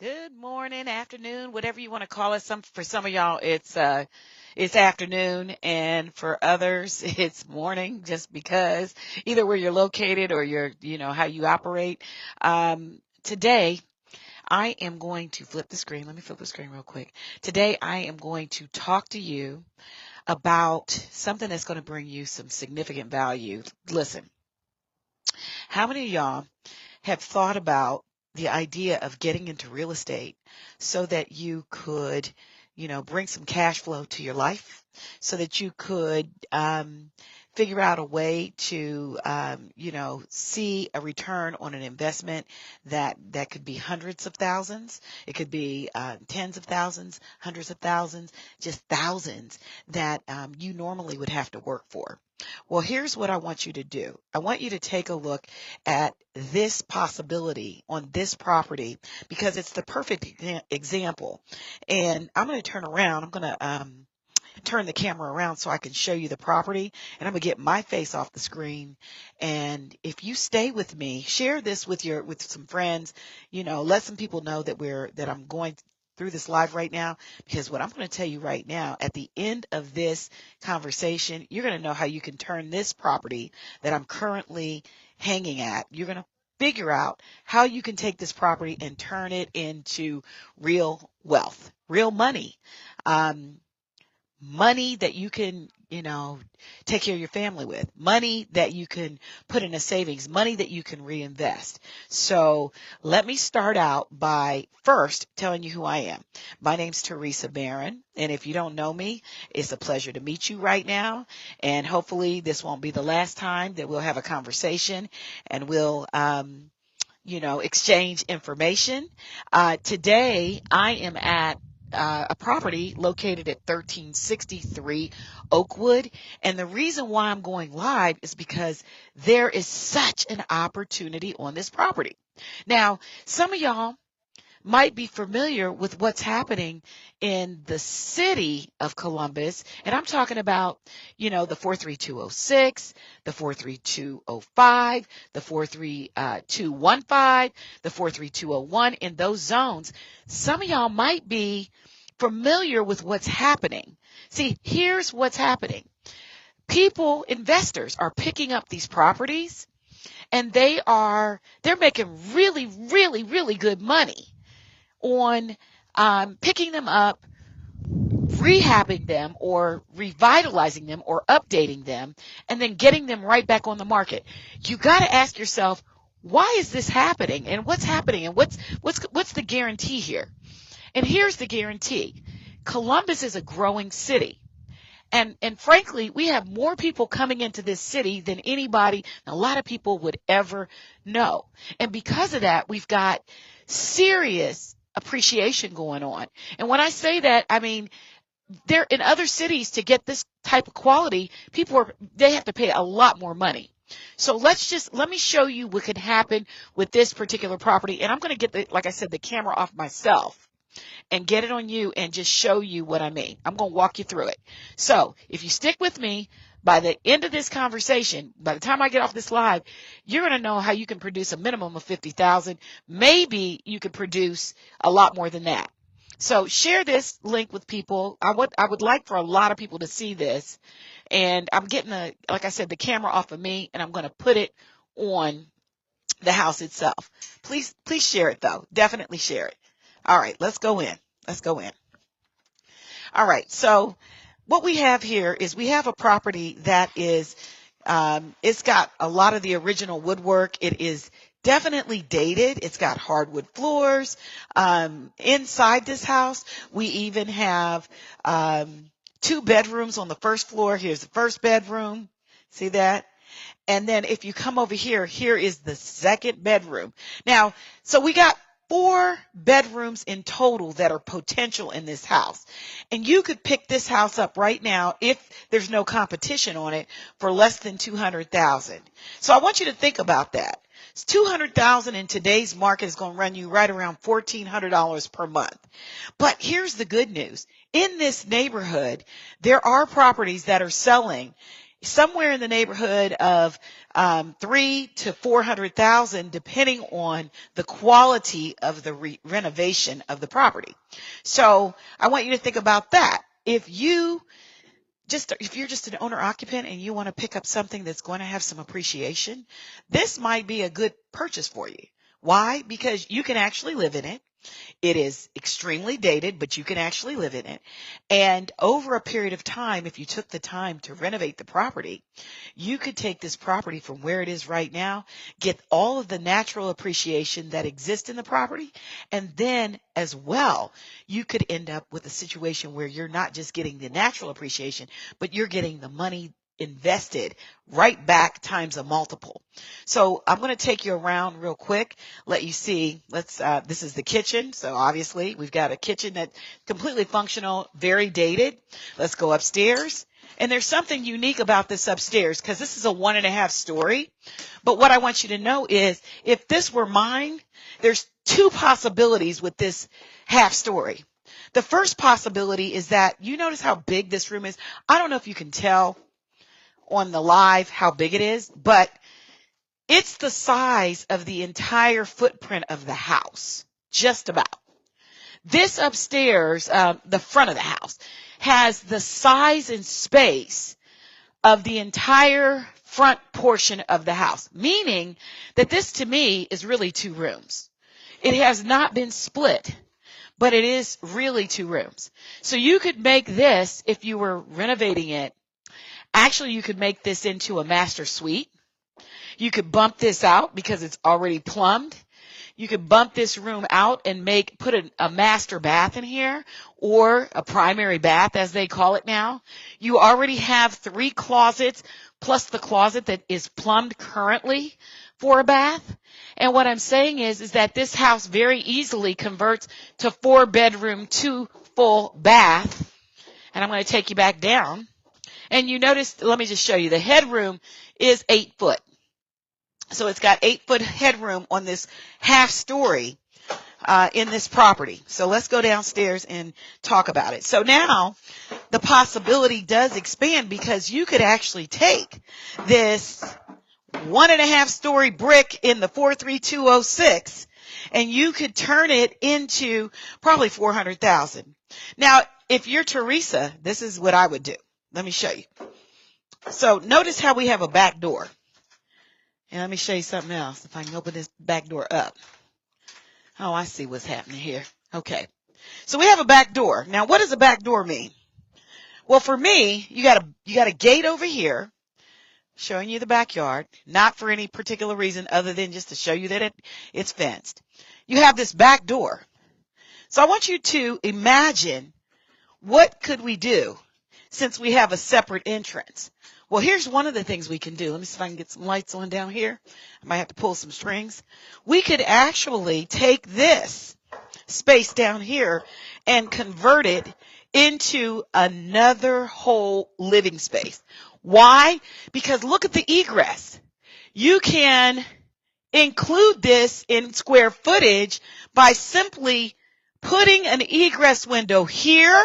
Good morning, afternoon, whatever you want to call it. For some of y'all it's afternoon, and for others it's morning, just because either where you're located or how you operate. Today I am going to flip the screen. Let me flip the screen real quick. Today I am going to talk to you about something that's going to bring you some significant value. Listen, how many of y'all have thought about the idea of getting into real estate so that you could, bring some cash flow to your life, so that you could figure out a way to, see a return on an investment that could be hundreds of thousands. It could be tens of thousands, hundreds of thousands, just thousands that you normally would have to work for. Well, here's what I want you to do. I want you to take a look at this possibility on this property, because it's the perfect example. And I'm going to turn around. I'm going to turn the camera around so I can show you the property, and I'm going to get my face off the screen. And if you stay with me, share this with some friends, let some people know that I'm going through this live right now, because what I'm going to tell you right now, at the end of this conversation, you're going to know how you can turn this property that I'm currently hanging at. You're going to figure out how you can take this property and turn it into real wealth, real money. Um, Money that you can, take care of your family with, money that you can put in a savings, money that you can reinvest. So let me start out by first telling you who I am. My name's Teresa Barron, and if you don't know me, it's a pleasure to meet you right now. And hopefully this won't be the last time that we'll have a conversation, and we'll, exchange information. Today I am at a property located at 1363 Oakwood. And the reason why I'm going live is because there is such an opportunity on this property. Now, some of y'all might be familiar with what's happening in the city of Columbus. And I'm talking about, the 43206, the 43205, the 43215, the 43201, in those zones. Some of y'all might be familiar with what's happening. See, here's what's happening. Investors are picking up these properties, and they're making really, really, really good money on picking them up, rehabbing them, or revitalizing them, or updating them, and then getting them right back on the market. You got to ask yourself, why is this happening, and what's happening, and what's the guarantee here? And here's the guarantee. Columbus is a growing city. And frankly, we have more people coming into this city than anybody, a lot of people would ever know. And because of that, we've got serious appreciation going on. And when I say that, I mean, there in other cities, to get this type of quality, they have to pay a lot more money. So let me show you what could happen with this particular property. And I'm going to get like I said, the camera off myself and get it on you and just show you what I mean. I'm going to walk you through it. So if you stick with me, by the end of this conversation, by the time I get off this live, you're going to know how you can produce a minimum of 50,000. Maybe you could produce a lot more than that. So share this link with people. I would like for a lot of people to see this. And I'm getting like I said, the camera off of me, and I'm going to put it on the house itself. Please share it though. Definitely share it. All right, let's go in. Let's go in. All right, so what we have here is we have a property that is, it's got a lot of the original woodwork. It is definitely dated. It's got hardwood floors. Inside this house, we even have 2 bedrooms on the first floor. Here's the first bedroom. See that? And then if you come over here, here is the second bedroom. Now, so we got 4 bedrooms in total that are potential in this house. And you could pick this house up right now, if there's no competition on it, for less than $200,000. So I want you to think about that. $200,000 in today's market is going to run you right around $1,400 per month. But here's the good news. In this neighborhood, there are properties that are selling somewhere in the neighborhood of 3 to 400,000, depending on the quality of the renovation of the property. So I want you to think about that. If you're just an owner occupant and you want to pick up something that's going to have some appreciation, this might be a good purchase for you. Why? Because you can actually live in it. It is extremely dated, but you can actually live in it. And over a period of time, if you took the time to renovate the property, you could take this property from where it is right now, get all of the natural appreciation that exists in the property, and then as well, you could end up with a situation where you're not just getting the natural appreciation, but you're getting the money invested right back times a multiple. So I'm going to take you around real quick, let you see. This is the kitchen. So obviously we've got a kitchen that's completely functional, very dated. Let's go upstairs. And there's something unique about this upstairs because this is a 1.5 story. But what I want you to know is if this were mine, there's 2 possibilities with this half story. The first possibility is that you notice how big this room is. I don't know if you can tell on the live how big it is, but it's the size of the entire footprint of the house, just about. This upstairs, the front of the house, has the size and space of the entire front portion of the house, meaning that this to me is really 2 rooms. It has not been split, but it is really 2 rooms. So you could make this, if you were renovating it, actually you could make this into a master suite. You could bump this out because it's already plumbed. You could bump this room out and put a master bath in here, or a primary bath as they call it now. You already have 3 closets plus the closet that is plumbed currently for a bath. And what I'm saying is that this house very easily converts to 4 bedroom, 2 full bath. And I'm going to take you back down. And you notice, let me just show you, the headroom is 8 foot. So it's got 8 foot headroom on this half story in this property. So let's go downstairs and talk about it. So now the possibility does expand because you could actually take this 1.5 story brick in the 43206 and you could turn it into probably 400,000. Now, if you're Teresa, this is what I would do. Let me show you. So notice how we have a back door. And let me show you something else. If I can open this back door up. Oh, I see what's happening here. Okay. So we have a back door. Now, what does a back door mean? Well, for me, you got a gate over here showing you the backyard, not for any particular reason other than just to show you that it's fenced. You have this back door. So I want you to imagine, what could we do since we have a separate entrance? Well, here's one of the things we can do. Let me see if I can get some lights on down here. I might have to pull some strings. We could actually take this space down here and convert it into another whole living space. Why? Because look at the egress. You can include this in square footage by simply putting an egress window here,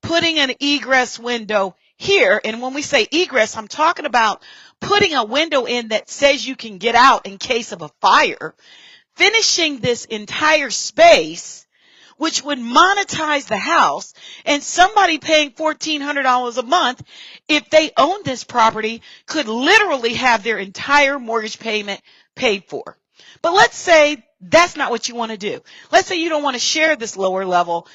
putting an egress window here. And when we say egress, I'm talking about putting a window in that says you can get out in case of a fire, finishing this entire space, which would monetize the house, and somebody paying $1,400 a month, if they own this property, could literally have their entire mortgage payment paid for. But let's say that's not what you want to do. Let's say you don't want to share this lower level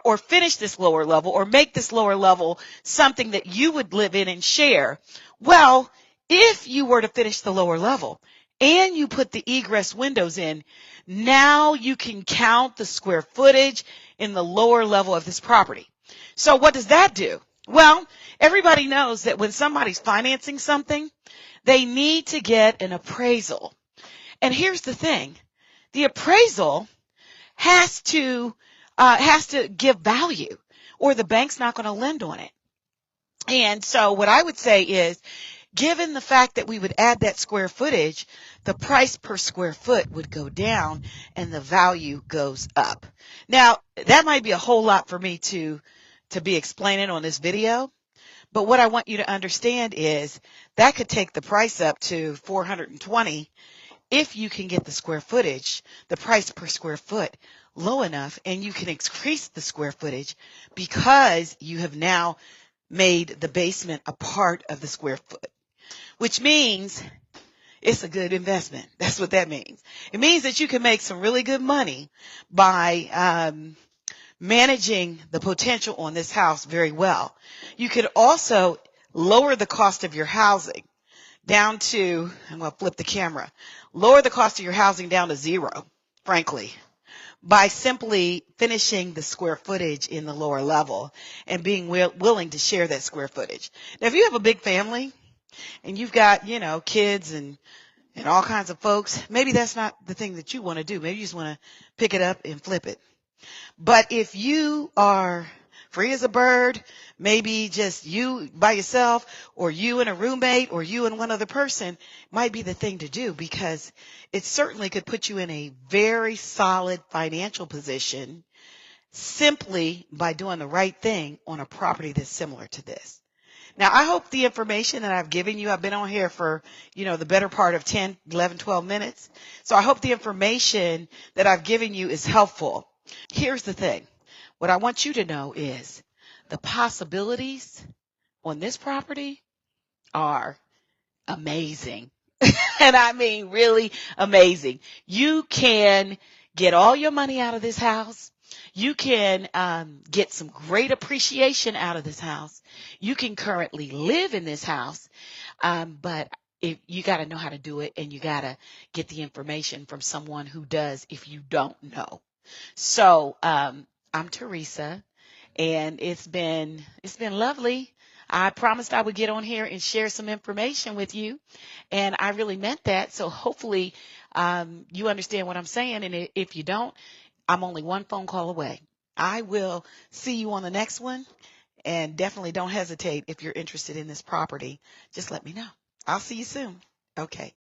or finish this lower level or make this lower level something that you would live in and share. Well, if you were to finish the lower level and you put the egress windows in, now you can count the square footage in the lower level of this property. So what does that do? Well, everybody knows that when somebody's financing something, they need to get an appraisal. And here's the thing. The appraisal has to give value, or the bank's not going to lend on it. And so what I would say is, given the fact that we would add that square footage, the price per square foot would go down and the value goes up. Now, that might be a whole lot for me to be explaining on this video, But what I want you to understand is that could take the price up to 420 if you can get the square footage, the price per square foot low enough, and you can increase the square footage because you have now made the basement a part of the square foot, which means it's a good investment. That's what that means. It means that you can make some really good money by managing the potential on this house very well. You could also lower the cost of your housing down to, I'm going to flip the camera, lower the cost of your housing down to zero, frankly, by simply finishing the square footage in the lower level and being willing to share that square footage. Now, if you have a big family and you've got, kids and all kinds of folks, maybe that's not the thing that you want to do. Maybe you just want to pick it up and flip it. But if you are free as a bird, maybe just you by yourself or you and a roommate or you and one other person might be the thing to do, because it certainly could put you in a very solid financial position simply by doing the right thing on a property that's similar to this. Now, I hope the information that I've given you, I've been on here for, the better part of 10, 11, 12 minutes. So I hope the information that I've given you is helpful. Here's the thing. What I want you to know is the possibilities on this property are amazing. And I mean really amazing. You can get all your money out of this house. You can get some great appreciation out of this house. You can currently live in this house, but you got to know how to do it, and you got to get the information from someone who does if you don't know. So I'm Teresa, and it's been lovely. I promised I would get on here and share some information with you, and I really meant that. So hopefully you understand what I'm saying, and if you don't, I'm only one phone call away. I will see you on the next one, and definitely don't hesitate if you're interested in this property. Just let me know. I'll see you soon. Okay.